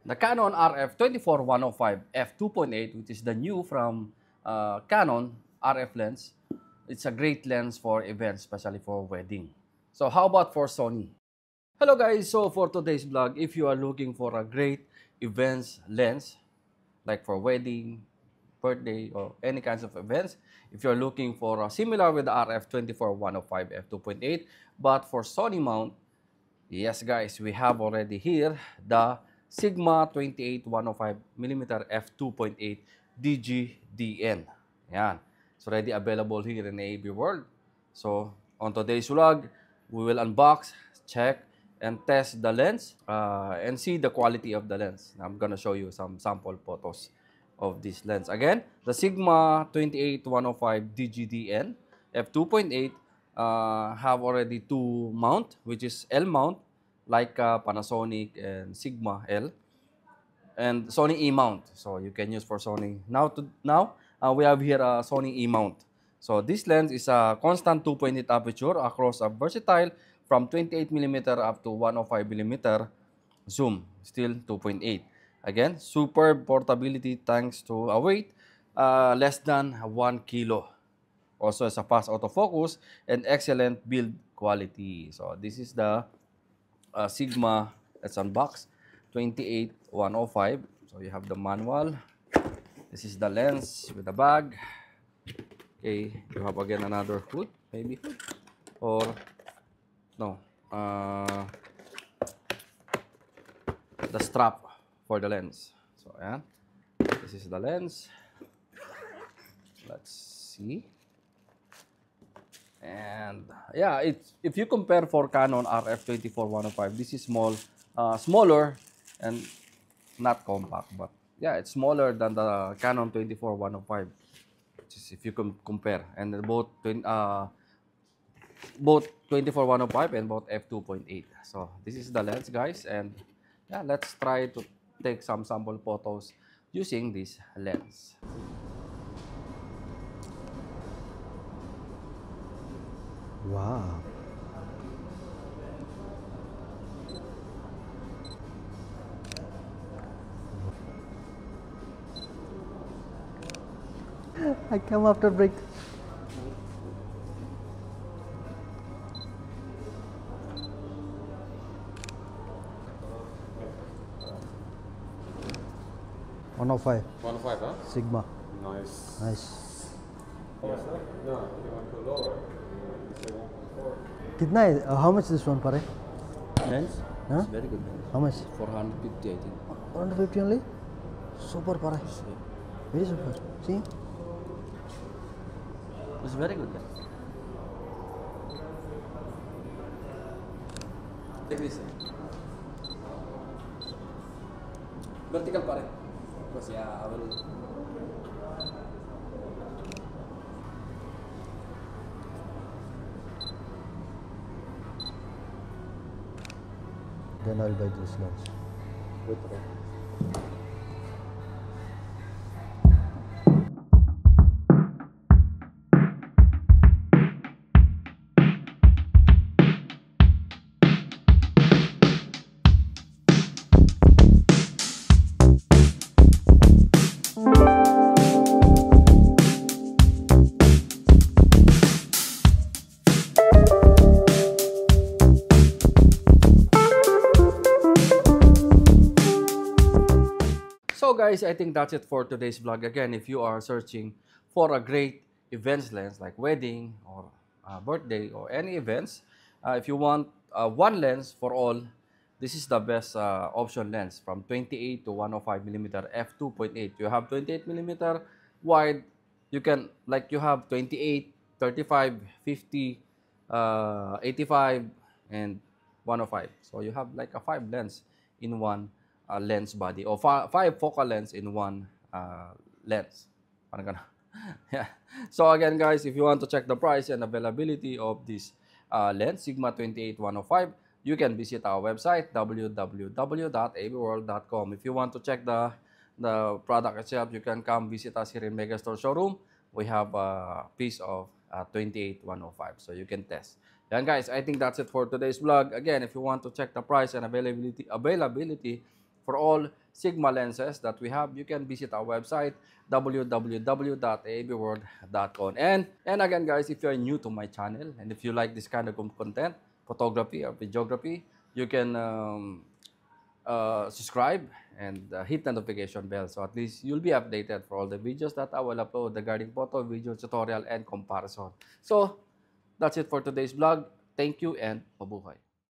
the Canon RF 24-105 F2.8, which is the new from Canon RF lens. It's a great lens for events, especially for wedding. So how about for Sony? Hello guys, so for today's vlog, if you are looking for a great events lens, like for wedding, birthday, or any kinds of events, if you're looking for a similar with the RF 24-105 F2.8, but for Sony mount, yes guys, we have already here the Sigma 28-105mm F2.8 DGDN. Yan. It's already available here in AAB World. So, on today's vlog, we will unbox, check, and test the lens and see the quality of the lens. I'm gonna show you some sample photos of this lens. Again, the Sigma 28-105 DGDN F2.8 have already two mount, which is L mount, like Panasonic and Sigma L, and Sony E mount. So you can use for Sony. Now we have here a Sony E mount. So this lens is a constant 2.8 aperture across a versatile from 28mm up to 105mm zoom, still 2.8. Again, superb portability thanks to a weight less than 1 kilo. Also has a fast autofocus and excellent build quality. So this is the Sigma, let's unbox, 28-105. So you have the manual. This is the lens with the bag. Okay, you have again another hood, maybe hood, or no, the strap for the lens. So yeah, this is the lens. Let's see. And yeah, if you compare for Canon RF 24-105, this is smaller and not compact, but yeah, it's smaller than the Canon 24-105. Just if you compare, and both 24-105 and both f2.8. So this is the lens, guys, and yeah, let's try to take some sample photos using this lens. Wow. I come after break. One oh five. 105, huh? Sigma. Nice. Nice. Yes, sir? No, you want to lower. You say 1.4. Kitna hai? How much this one pare? Lens? Huh? It's very good lens. How much? 450, I think. 150 only? Super pare. Very super. See? It's very good lens. Take this. Vertical pare. Because yeah, I will. Then I'll buy this lens. Wait, So guys, I think that's it for today's vlog. Again, if you are searching for a great events lens like wedding or birthday or any events, if you want one lens for all, this is the best option lens from 28-105mm f2.8. You have 28mm wide. You can, like, you have 28, 35, 50, 85, and 105. So you have like a 5 lens in one lens body, or 5 focal lens in one lens. Parang ganun. Yeah. So again guys, if you want to check the price and availability of this lens, Sigma 28-105, you can visit our website www.abworld.com. If you want to check the product itself, you can come visit us here in Megastore showroom. We have a piece of 28-105, so you can test. Yan guys, I think that's it for today's vlog. Again, if you want to check the price and availability For all Sigma lenses that we have, you can visit our website, www.abworld.com. And again, guys, if you're new to my channel and if you like this kind of content, photography or videography, you can subscribe and hit the notification bell, so at least you'll be updated for all the videos that I will upload regarding photo, video, tutorial, and comparison. So that's it for today's vlog. Thank you and mabuhay.